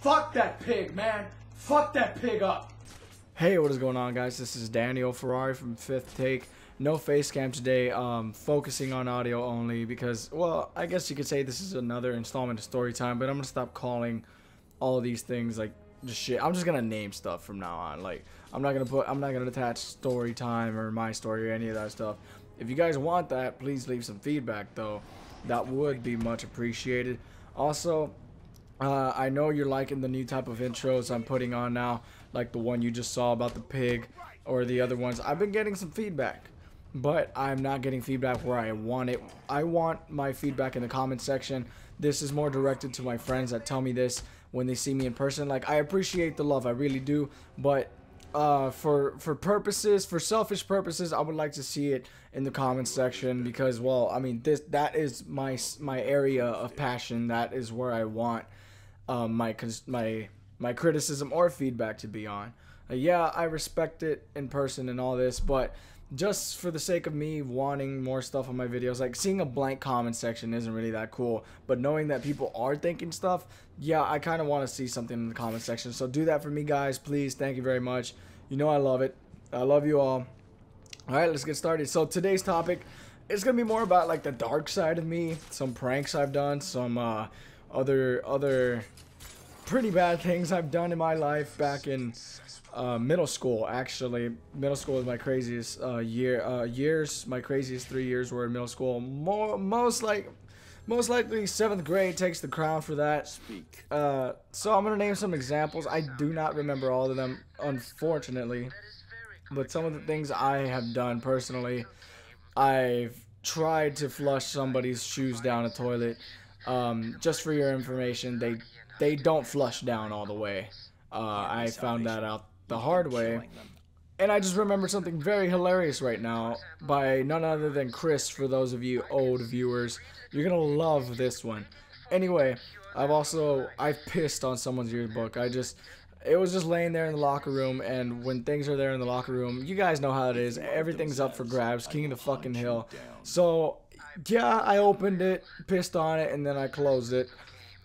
Fuck that pig, man. Fuck that pig up. Hey, what is going on, guys? This is Daniel Ferrari from Fifth Take. No face cam today, focusing on audio only because, well, I guess you could say this is another installment of story time, but I'm gonna stop calling all these things like just shit. I'm just gonna name stuff from now on. Like, I'm not gonna attach story time or my story or any of that stuff. If you guys want that, please leave some feedback though. That would be much appreciated. Also, I know you're liking the new type of intros I'm putting on now, like the one you just saw about the pig or the other ones. I've been getting some feedback, but I'm not getting feedback where I want it. I want my feedback in the comment section. This is more directed to my friends that tell me this when they see me in person. Like, I appreciate the love, I really do, but for selfish purposes, I would like to see it in the comments section because, well, I mean, that is my area of passion. That is where I want my criticism or feedback to be on. Yeah, I respect it in person and all this, but just for the sake of me wanting more stuff on my videos, like seeing a blank comment section isn't really that cool, but knowing that people are thinking stuff, yeah, I kind of want to see something in the comment section. So do that for me, guys, please. Thank you very much. You know I love it. I love you all. All right, let's get started. So today's topic is gonna be more about like the dark side of me, some pranks I've done, some other pretty bad things I've done in my life back in middle school. Actually, middle school was my craziest years. My craziest 3 years were in middle school. Most likely 7th grade takes the crown for that. So I'm gonna name some examples. I do not remember all of them, unfortunately, but some of the things I have done personally. I've tried to flush somebody's shoes down a toilet. Just for your information, they don't flush down all the way. I found that out the hard way. And I just remembered something very hilarious right now by none other than Chris. For those of you old viewers, you're gonna love this one. Anyway, I've pissed on someone's yearbook. It was just laying there in the locker room, and when things are there in the locker room, you guys know how it is. Everything's up for grabs, king of the fucking hill. So yeah, I opened it, pissed on it, and then I closed it.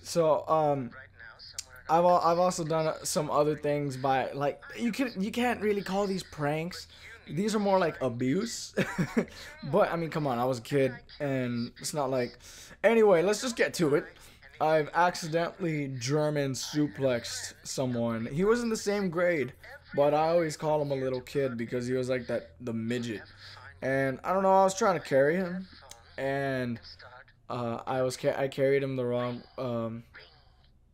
So I've also done some other things by, like, you can't really call these pranks. These are more like abuse. But I mean, come on, I was a kid, and it's not like. Anyway, let's just get to it. I've accidentally German suplexed someone. He was in the same grade, but I always call him a little kid because he was like the midget. And I don't know, I was trying to carry him, and I carried him the wrong.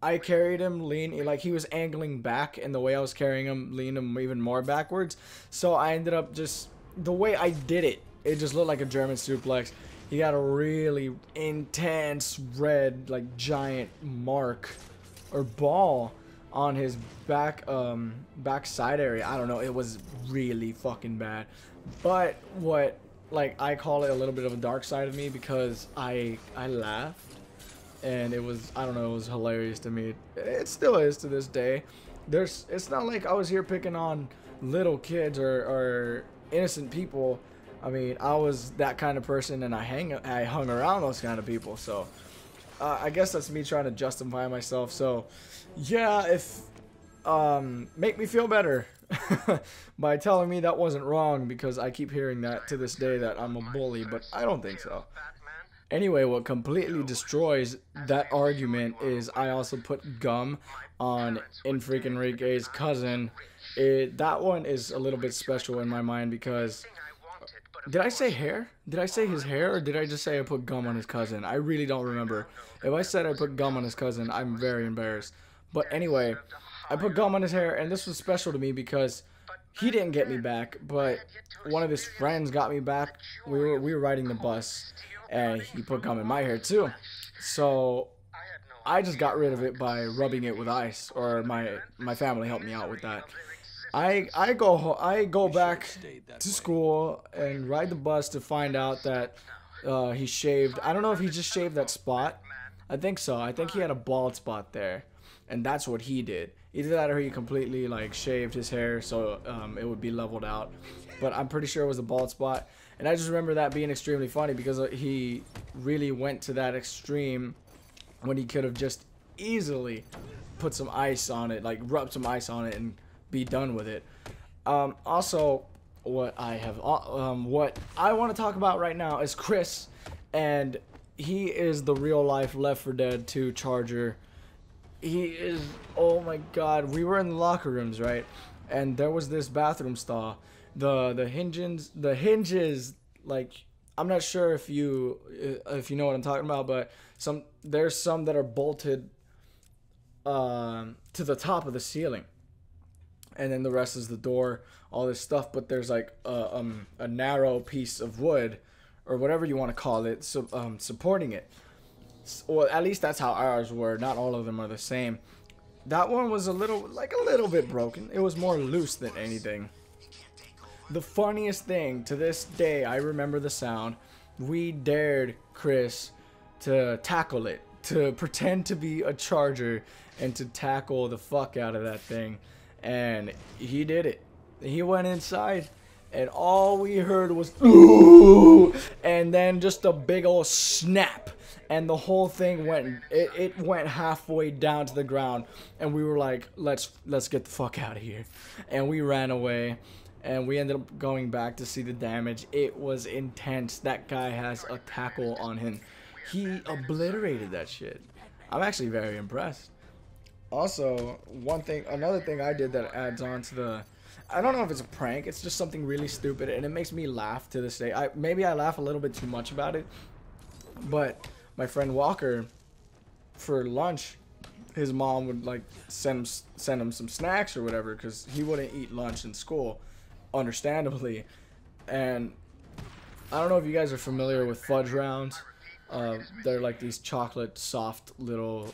I carried him like he was angling back, and the way I was carrying him leaned him even more backwards. So I ended up just, the way I did it, it just looked like a German suplex. He got a really intense red, like, giant mark or ball on his back side area. I don't know, it was really fucking bad. But what, like, I call it a little bit of a dark side of me because I laughed. And it was, I don't know, it was hilarious to me. It still is to this day. It's not like I was here picking on little kids or innocent people. I mean, I was that kind of person, and I hung around those kind of people. So I guess that's me trying to justify myself. So yeah, if make me feel better by telling me that wasn't wrong, because I keep hearing that to this day, that I'm a bully, but I don't think so. Anyway, what completely destroys that argument is I also put gum on Enrique's cousin. That one is a little bit special in my mind because, did I say hair? Did I say his hair, or did I just say I put gum on his cousin? I really don't remember. If I said I put gum on his cousin, I'm very embarrassed. But anyway, I put gum on his hair, and this was special to me because he didn't get me back, but one of his friends got me back. We were riding the bus, and he put gum in my hair too. So I just got rid of it by rubbing it with ice, or my family helped me out with that. I go back to school and ride the bus to find out that he shaved. I don't know if he just shaved that spot. I think so. I think he had a bald spot there, and that's what he did. Either that or he completely, like, shaved his hair so it would be leveled out. But I'm pretty sure it was a bald spot. And I just remember that being extremely funny because he really went to that extreme when he could have just easily put some ice on it, like rub some ice on it and be done with it. Also, what I want to talk about right now is Chris, and he is the real life Left 4 Dead 2 Charger. He is, oh my god, we were in the locker rooms, right? And there was this bathroom stall. The hinges, like, I'm not sure if you know what I'm talking about, but there's some that are bolted to the top of the ceiling, and then the rest is the door, all this stuff. But there's like a narrow piece of wood, or whatever you want to call it, supporting it. Well, at least that's how ours were. Not all of them are the same. That one was a little bit broken. It was more loose than anything. The funniest thing, to this day, I remember the sound. We dared Chris to tackle it, to pretend to be a charger and to tackle the fuck out of that thing. And he did it. He went inside, and all we heard was ooh, and then just a big old snap, and the whole thing it went halfway down to the ground, and we were like, let's get the fuck out of here, and we ran away, and we ended up going back to see the damage. It was intense. That guy has a tackle on him. He obliterated that shit. I'm actually very impressed. Also, another thing I did that adds on to the, I don't know if it's a prank, it's just something really stupid, and it makes me laugh to this day. Maybe I laugh a little bit too much about it, but my friend Walker, for lunch, his mom would like send him some snacks or whatever, because he wouldn't eat lunch in school, understandably. And I don't know if you guys are familiar with fudge rounds. They're like these chocolate soft little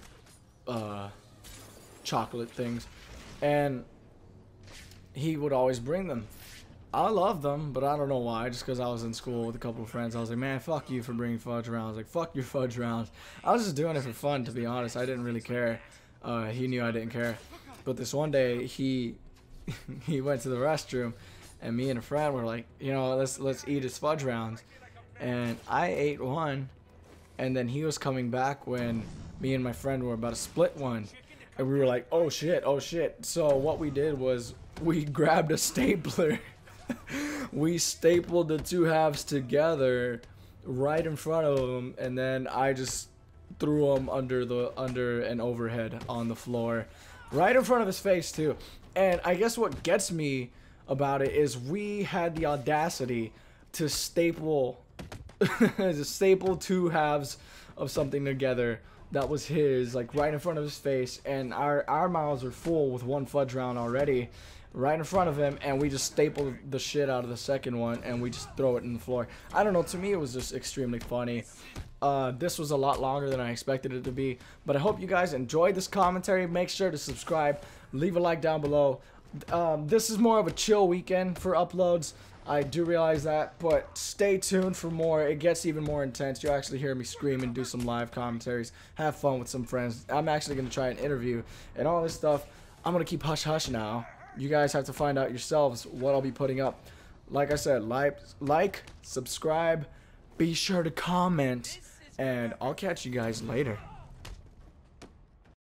chocolate things, and he would always bring them. I love them, but I don't know why. Just because I was in school with a couple of friends, I was like, man, fuck you for bringing fudge rounds. Like, fuck your fudge rounds. I was just doing it for fun, to be honest. I didn't really care. He knew I didn't care. But this one day, he went to the restroom, and me and a friend were like, you know, let's eat his fudge rounds. And I ate one, and then he was coming back when me and my friend were about to split one. And we were like, oh shit, oh shit. So what we did was we grabbed a stapler. We stapled the two halves together right in front of him, and then I just threw him under and overhead on the floor, right in front of his face too. And I guess what gets me about it is we had the audacity to staple two halves of something together that was his, like right in front of his face, and our mouths were full with one fudge round already, right in front of him, and we just stapled the shit out of the second one, and we just throw it in the floor. I don't know, to me it was just extremely funny. This was a lot longer than I expected it to be, but I hope you guys enjoyed this commentary. Make sure to subscribe, leave a like down below. This is more of a chill weekend for uploads. I do realize that, but stay tuned for more. It gets even more intense. You'll actually hear me scream and do some live commentaries, have fun with some friends. I'm actually going to try an interview and all this stuff. I'm going to keep hush-hush now. You guys have to find out yourselves what I'll be putting up. Like I said, like, subscribe, be sure to comment, and I'll catch you guys later.